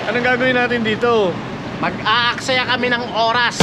Anong gagawin natin dito? Mag-aaksaya kami ng oras.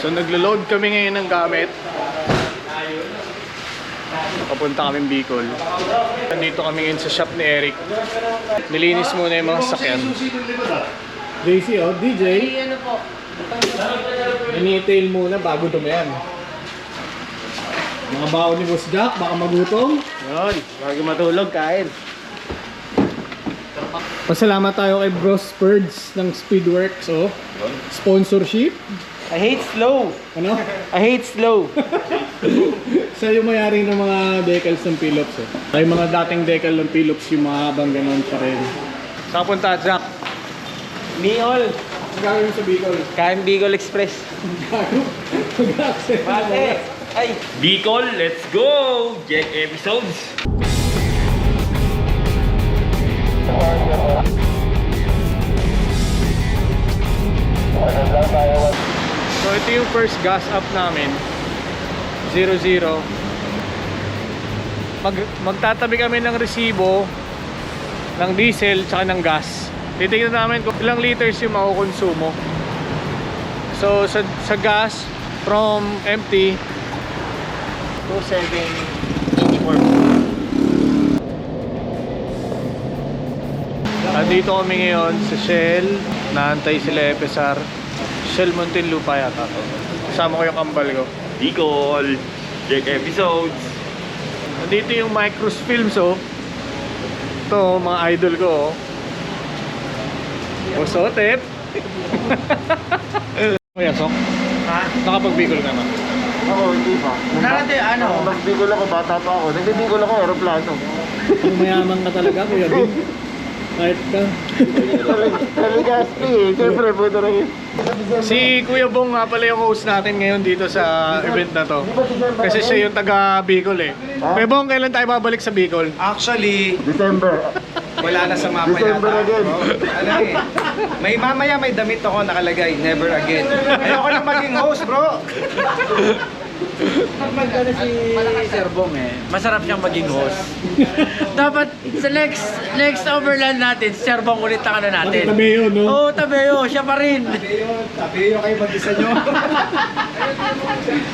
So naglo-load kami ngayon ng gamit. Papunta kaming Bicol. Nandito kami ngayon sa shop ni Eric. Nilinis muna yung mga sasakyan. JC, oh, DJ. Ano po? Initail muna bago dumayan. Mga baon ni Boss Jack, baka magutom. Yun, bago matulog, kain. Pasalamat tayo kay Bros Spurge ng Speedworks, oh. Sponsorship. I hate slow. Ano? I hate slow. Siya yung mayari ng mga decals ng Philips, eh. Ay mga dating decal ng Philips, yung mga habang ganon pa rin. Saan punta, Jack? Miol. Ang gagawin sa Bicol. Kain Bicol Express. Mag-accept. Ay. Bicol, let's go! Jack episodes! So ito yung first gas up namin. 00. Magtatabi kami ng resibo ng diesel tsaka ng gas. Titignan namin kung ilang liters yung makukonsumo. So sa gas from empty to 784. Nandito kami ngayon sa Shell. Naantay sila FSR. Shell Muntinlupa yata. Kasama ko yung kambal ko. Bicol, Jack episodes! Nandito yung Micros Films, oh. Ito, mga idol ko, oh. Osotep. Kuya, Sok. Ha? Nakapag-Bicol ka na. Ako, hindi pa. Narate, ano? Nag-Bicol ako, bata pa ako. Nag-Bicol ako, aeroplano. Kung mayaman ka talaga, Kuya Bin. Kahit ka. Telegaspi eh. Siyempre, pwede rin yun. Si Kuya Bong nga pala yung host natin ngayon dito sa event na to. Kasi siya yung taga Bicol eh. Kuya Bong, kailan tayo babalik sa Bicol? Actually, December. wala na sa mapa December yata. again. Ano eh. May mamaya may damit ako nakalagay, never again. Ayoko na maging host, bro. Magkano si Sir Bong eh. Masarap siyang maging host. Dapat sa next overland natin, si Sir Bong ulit ang ano natin. Tabeo, no? Oo, Tabeo, siya pa rin. Sabi nyo kayo mag-isa nyo.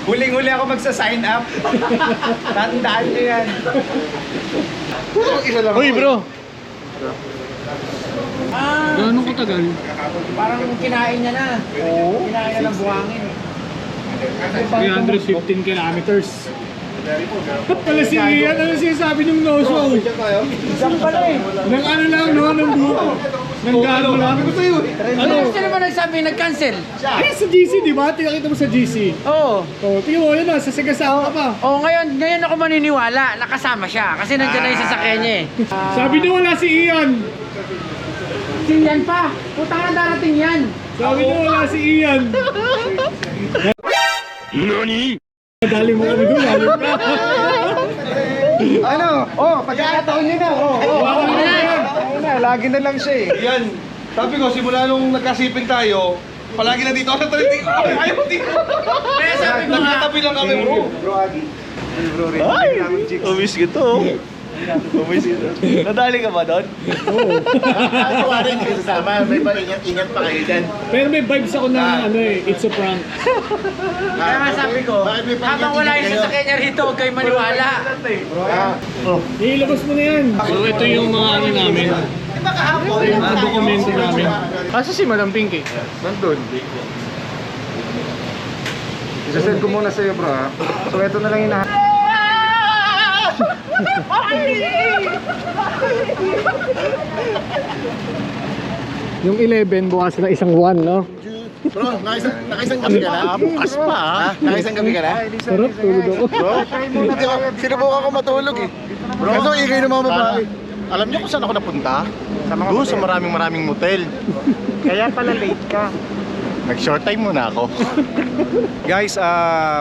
Huling-huli ako magsa-sign up. Tandaan nyo yan. Isa lang Uy, ako, bro! Ah, Gano'ng katagal? parang kinain niya na. Oo. Kinain niya ng buhangin. 315 kilometers. Pala si Ian, ano sinasabi niyong no-show? Isang pala eh. Nang ano lang, no? Nang buo. Nang gano lang. Ano? Sino ba nagsabi nag-cancel? Ay, sa GC, di ba? Tinakita mo sa GC. Oo. Oh, tingnan mo yun na, sasagasaan ka pa. Oh, ngayon ako maniniwala. Nakasama siya. Kasi nandiyan na yung sasakyan niya eh. Sabi niyo wala si Ian. Si Yan pa. Putang na darating yan. Sabi niyo wala si Ian. Dali mo kami doon, lalo ka. Ano? Oh, pagkakataon niya na. Wala na yan. Ayun na, lagi na lang siya eh. Yan. Sabi ko, simula nung nagkasiping tayo, palagi na dito ako sa trending. Ayaw dito. Kaya sabi ko nga, Nakatabi lang kami, bro. Bro Agi. Bro Rin. Umiss ko. Umiss ko. Nadali ka ba doon? Oo. Wala rin kayo sasama. May ingat pa kayo dyan. Pero may vibes ako na ano eh, it's a prank. kaya nga sabi ko, Bakit may habang wala yung sasakyan niya rito, huwag kayo maniwala. Ilabas mo na yan. So ito yung mga ano namin. Mga dokumento namin. Kasi si Madam Pinky. Nandun. Isasend ko muna sa'yo, bro, ha? So, ito na lang hinahanap. Yung 11 bukas na isang 1, no? Bro, nakaisang gabi ka na? Bukas pa ha? Nakaisang gabi ka na? Sarap, tulog ako. Bro, sinubukan ko matulog eh. Bro, kaso ingay ng mga babae. Alam niyo kung saan ako napunta? Doon sa maraming motel. Kaya pala late ka. Nag-short time muna ako. Guys,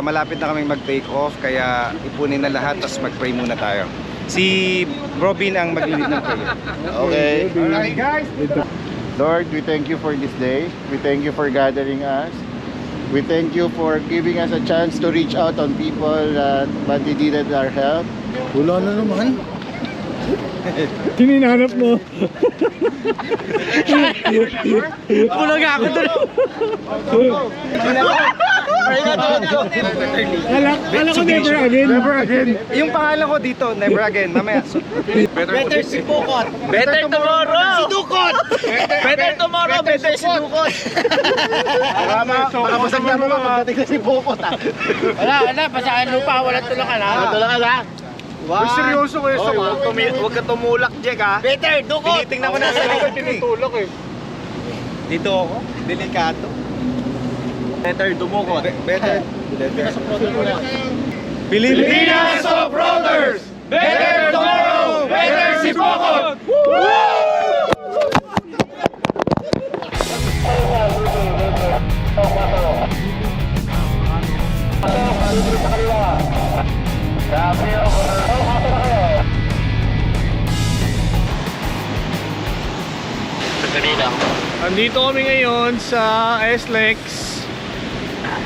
malapit na kaming mag-take off, kaya ipunin na lahat, tapos mag-pray muna tayo. Si Robin ang mag-lead ng prayer. Okay. Alright, guys! Lord, we thank you for this day. We thank you for gathering us. We thank you for giving us a chance to reach out on people that but they needed our help. Wala na naman. Hininanap mo. Pulag ako doon. Kala ko never again. Never again. Yung pangalan ko dito, never again. Mamaya. Better si Bukot. Better tomorrow. Si Dukot. Better tomorrow. Better si Dukot. Makapasag na mo pagdating na si Bokot ha. Wala. Pasaan lupa. Walang tulakan ha. Tulungan ha. Uy, seryoso ko yun. Huwag ka tumulak, Jack, ha? Better Dukot. Tinitingnan ko na sa likod ko eh. Tulog eh. Dito ako. Delikado. Better dumukot. Better. Pilipinas of Rollers! Better tomorrow! Better si Bokot! Andito kami ngayon sa SLEX.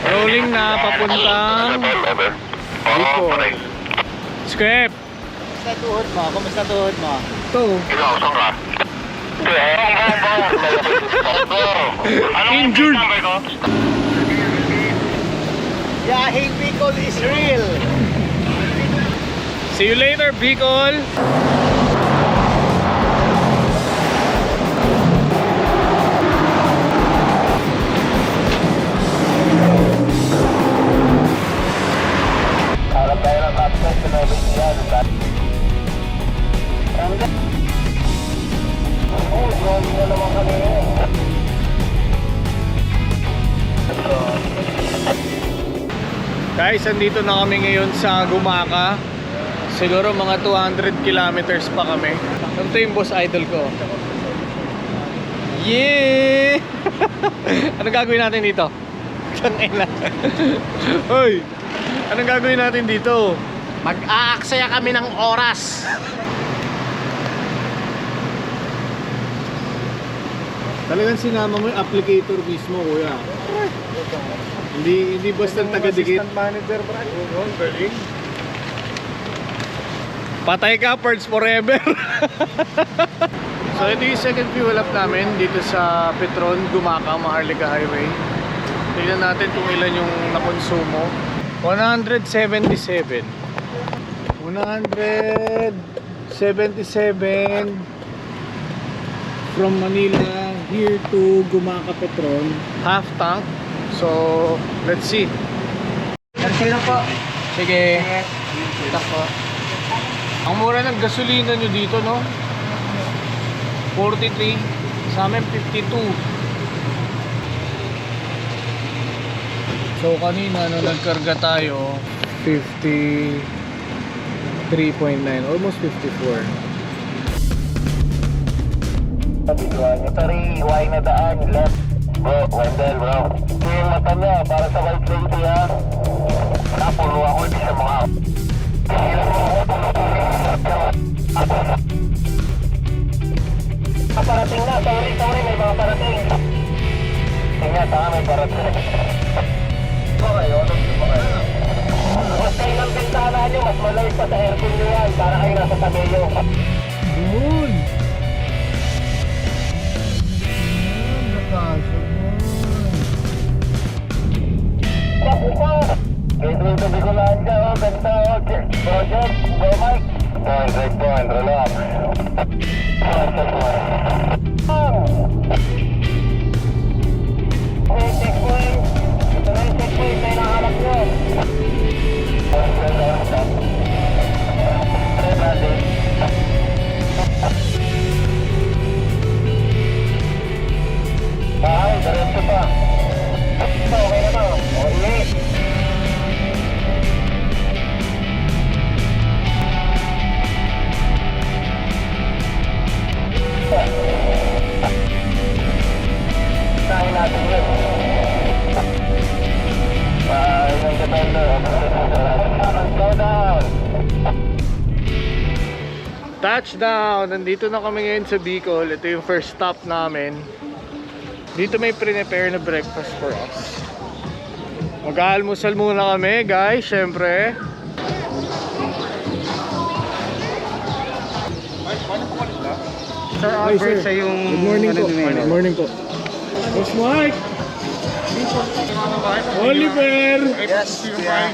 Rolling na papuntang Bicol. Scrap. Kumusta tuhod mo? Kumusta tuhod mo? Ito. Injured. Yahing Bicol is real. See you later, Bicol. Guys, andito na kami ngayon sa Gumaca. Siguro mga 200 kilometers pa kami. Ito yung boss idol ko. Yeah! Anong gagawin natin dito? Tangina. Hoy! Anong gagawin natin dito? Mag-aaksaya kami ng oras. Talagang sinama mo yung applicator mismo, kuya. Hindi basta taga-dikit. Manager, bro. Galing. Patay ka, parts forever. So ito yung second fuel up namin dito sa Petron, Gumaca, Maharlika Highway. Tignan natin kung ilan yung nakonsumo. 177 from Manila here to Gumaca Petron, half tank. So let's see Sige na po. Sige. Ito po. Ang mura ng gasolina nyo dito, no? 43. Sa amin, 52. So, kanina, nung nagkarga tayo, 53.9. Almost 54. Sorry, why na daan? Left. Bro, Wendell, bro. Ito yung mata niya, para sa white lady, ha? Napulo ako, hindi sa mga... Parating na, sorry, may mga parating. Tingnan, may parating. Okay, ano ba kayo? Mas kayo ng bintana nyo, mas malay pa sa aircon nyo yan, para kayo nasa tabi nyo. Yun! Pedro, sabi ko lang ka, oh, ganda, oh, Roger, go Mike. Point, relax. Checkpoint. Ito na yung checkpoint na hinahanap nyo. Ay, diretso pa. Okay na ba? Okay. Tayo natin yun. Yung depende. Go down. Touchdown! Nandito na kami ngayon sa Bicol. Ito yung first stop namin. Dito may prepare na breakfast for us. Mag-aalmusal muna kami, guys, syempre. Sir, Albert, sa yung... Good morning po. Good Morning po. Boss Mike! Oliver! Yes, yeah.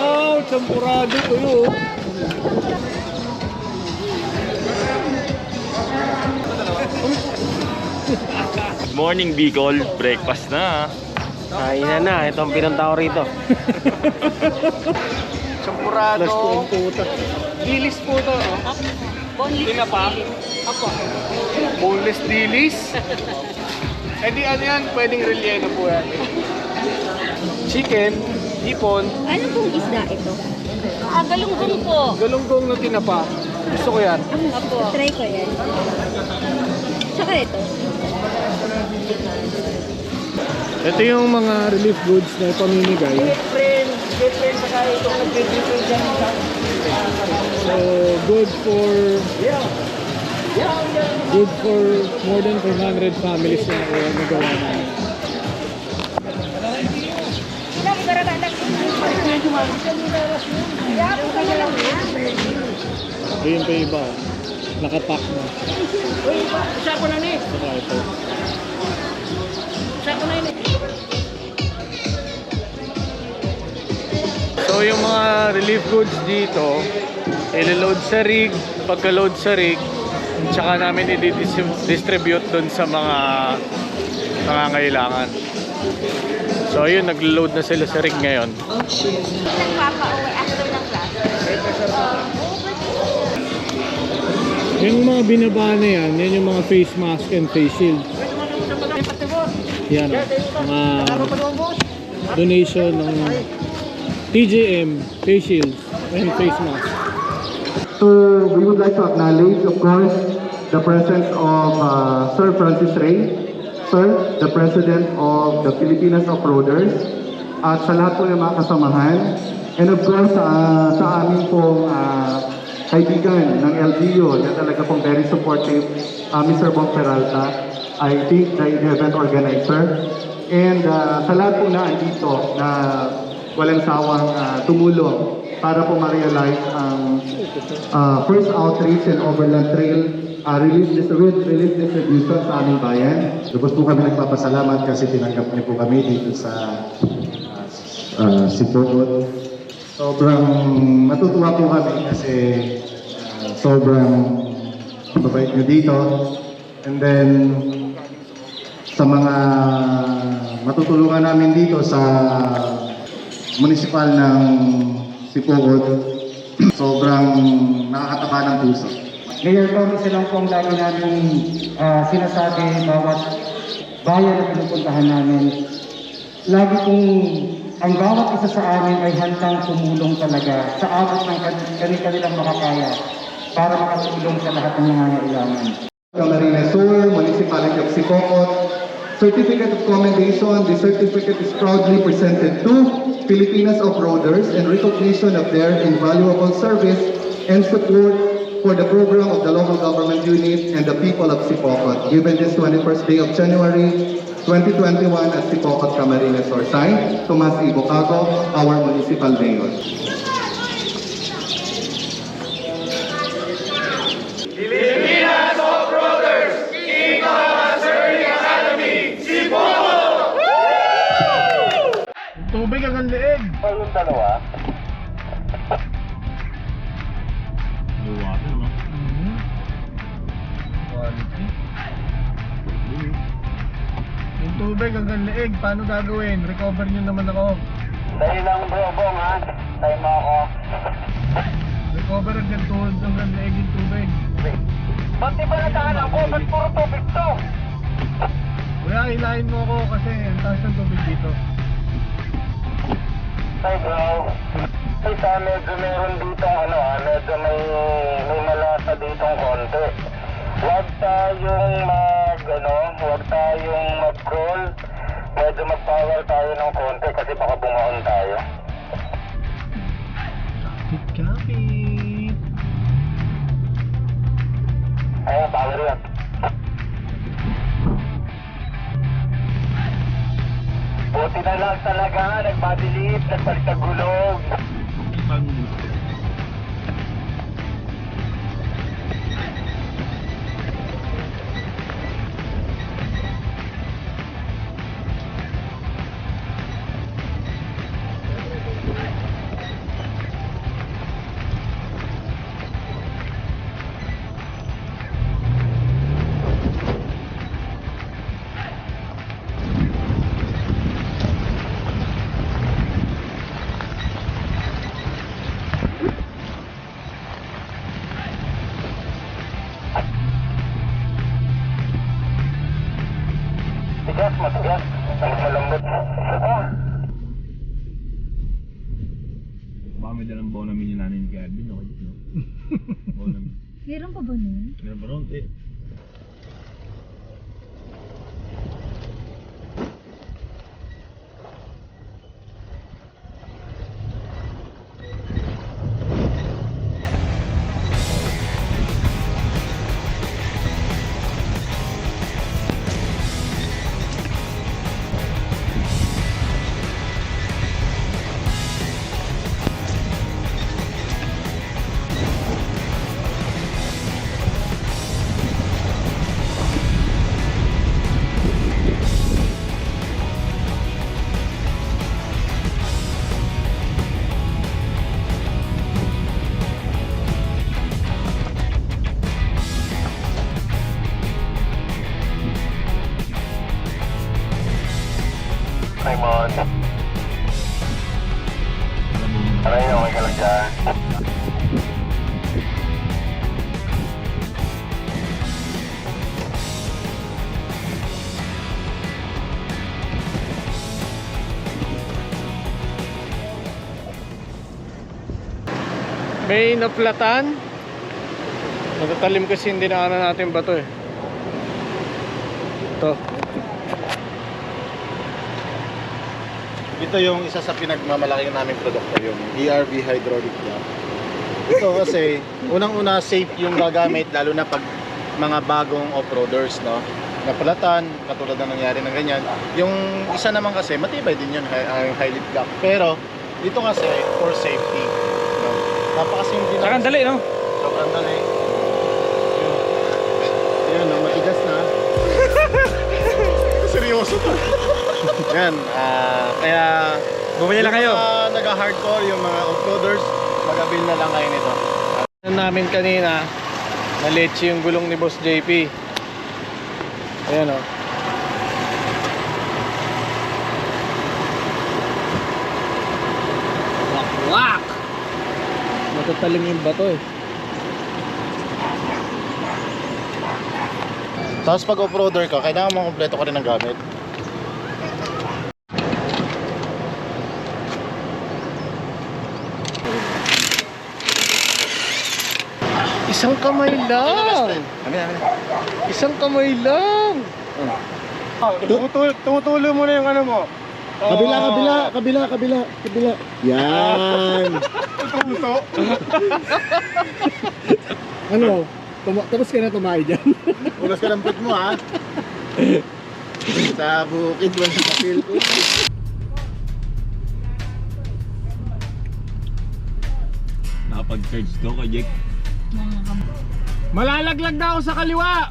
Wow, champurado ko yun. Morning Bicol, breakfast na. Kainan na, itong pinunta ko rito. Champurado. Plus po ang puta. Dilis po to. Boneless. Tinapa? Apo. Boneless dilis. Eh di ano yan, pwedeng relleno po yan. Chicken, hipon, Ano pong isda ito? Galunggong po. galunggong na tinapa. Gusto ko yan. Apo. Try ko yan. Tsaka ito. Ito yung mga relief goods na ipamimigay. So, good for more than 400 families na nagawa namin. Ayun pa yung iba, oh. Nakapack na. Saka ito. So yung mga relief goods dito, i-load sa rig, pagka-load sa rig, tsaka namin i-distribute dun sa mga nangangailangan. So ayun, nag-load na sila sa rig ngayon. Nagpapa-uwi after ng class. Yung mga binaba na yan yung mga face mask and face shield. Yan, mga donation ng TJM, face shields, and face mask. So we would like to acknowledge, of course, the presence of Sir Francis Ray, Sir, the President of the Filipinas Off-Roaders, at sa lahat po ng mga kasamahan, and of course sa aming pong kaibigan ng LGU na talaga pong very supportive, Mr. Bong Peralta, I think the event organizer, and sa lahat po na andito na walang sawang tumulong para po ma-realize ang first outreach and overland trail relief distribution sa aming bayan. Lubos po kami nagpapasalamat kasi tinanggap niyo po kami dito sa Sipot. Sobrang matutuwa po kami kasi sobrang mabait niyo dito. And then sa mga matutulungan namin dito sa municipal ng Sipogod, sobrang nakakataba ng puso. Mayor Tom, isa lang po ang lagi namin sinasabi bawat bayan na pinupuntahan namin. Lagi pong ang bawat isa sa amin ay handang tumulong talaga sa abot ng kanilang makakaya para makatulong sa lahat ng nangangailangan. Camarines Sur, Municipality of Sipocot, Certificate of Commendation. The certificate is proudly presented to Filipinas Off-Roaders in recognition of their invaluable service and support for the program of the local government unit and the people of Sipocot, given this 21st day of January 2021 at Sipocot, Camarines Sur. Signed, Tomas E. Bocago, our municipal mayor. Tubig ang leeg. Yung dalawa. Yung tubig hanggang leeg, paano gagawin? Recover nyo naman ako. Dahil lang bro, ha? Tayo mo ako. Recover hanggang tuhod hanggang leeg yung tubig. Ba't di ba nadaan ako? Ba't puro tubig to? Kuya, hilahin mo ako kasi ang taas ng tubig dito. Ay bro. Isa medyo meron dito medyo may malasa ditong konti. Huwag tayong mag-crawl. Medyo mag-power tayo ng konti kasi baka bumaon tayo. Kapit. Ayun, power yan. Buti na lang talaga, nagmadilip, nagpalitagulog. Matigas. Ang malambot. Baka may dalang bonamin yung nanay ni Calvin, okay? No? Bonamin. Meron pa ba nun? Meron ba ron? Raymond. Aray, okay ka lang dyan. May naplatan. Natatalim kasi hindi na natin bato eh. Ito. Ito yung isa sa pinagmamalaki naming produkto, yung ERV hydraulic jack. Ito kasi, unang-una safe yung gagamit, lalo na pag mga bagong off-roaders, no? Napalatan, katulad ng nangyari ng ganyan. Yung isa naman kasi, matibay din yun, yung high lift jack. Pero, dito kasi, for safety. No? Napakasimple na. Saka dali, no? Sobrang dali. Ayan, no? Matigas na. Seryoso to. Yan, kaya Bumili lang kayo. Yung mga nag-hardcore, yung mga off-roaders, mag-avail na lang kayo nito. Namin kanina, na-leche yung gulong ni Boss JP. Ayan o. Matalim yung bato eh. Tapos pag off-roader ka, kailangan mo kompleto ka rin ng gamit. Isang kamay lang. Isang kamay lang. Tumutulo mo na yung ano mo. Kabila. Yan. Ano? Tapos ka na tumayo dyan. Ulas ka ng put mo ha. Sa bukid mo sa kapil ko. Nakapag-charge daw ka, Jake. Malalaglag na ako sa kaliwa.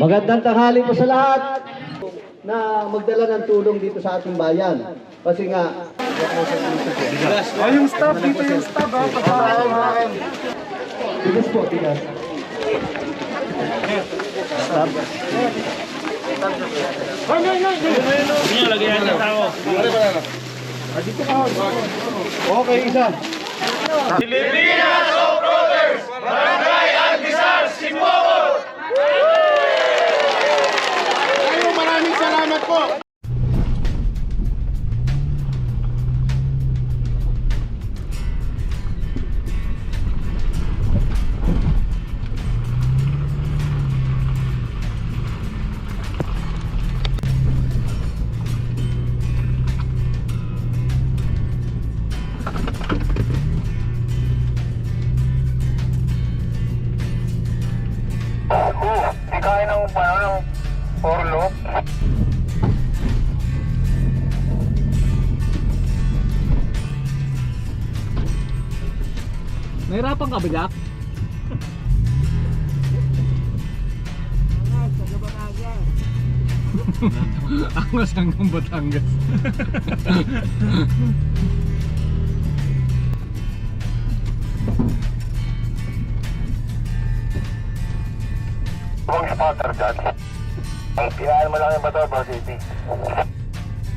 Magandang tanghali po sa lahat na magdala ng tulong dito sa ating bayan. Kasi nga, Yung staff dito, yung staff ha. tigas po, tigas. Okay, isa. Maraming salamat po. Di kaya ng orlo. Nahirapan ka ba, Jack? Angas hanggang Batangas. Huwag spotter dyan. Kailangan mo lang yung bato, Boss AP.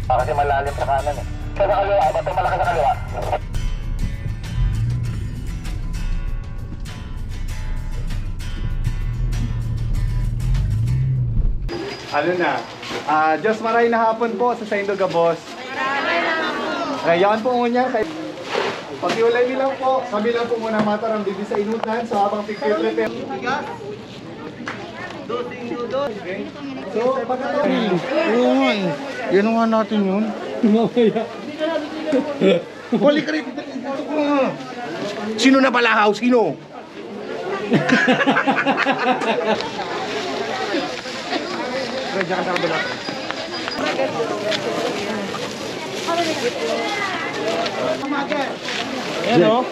Kasi malalim sa kanan eh. Sa kaliwa, bato malaki sa kaliwa. Ano na? Diyos maray na hapon po sa Saint Gabos. Ngayon po muna kay pakiulay nilang po. Kami lang po muna matarang bibi sa inutan. So habang picture-prepare. So pagkatapos. Oo nga eh. Yan nga natin yun. Balik ka rin. Sino na balahaw? Sino? Ayan o.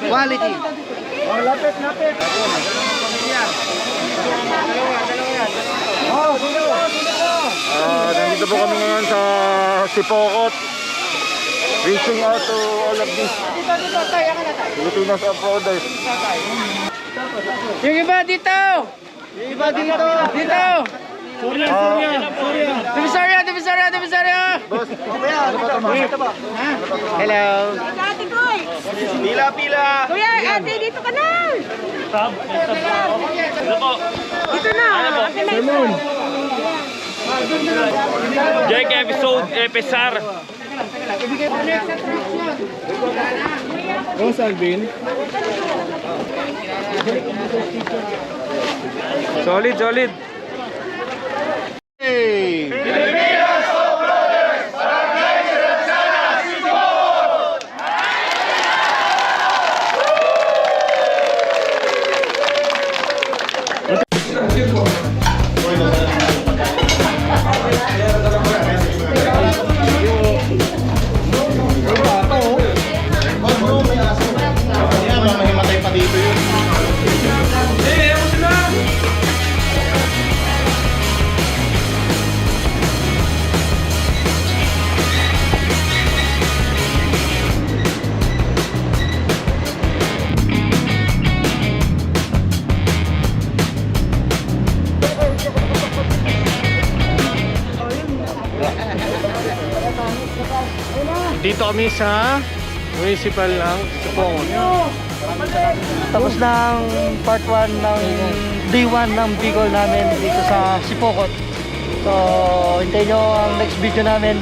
Quality. Nandito po kami ngayon sa Sipokot. Reaching out to all of these Filipinas off-roaders. Yung iba dito! Yung iba dito! Dito! Divisoria! Boss, ano ba? Hello! Ate Koy! Pila! Kuya, ate, dito ka na! Dito na! Ate Simon! Jake, episar. Oh, Salvin. Solid. Hey! Dito kami sa municipal ng Sipokot. Tapos ng part 1 ng day 1 ng Bicol namin dito sa Sipokot. So, hintayin nyo ang next video namin.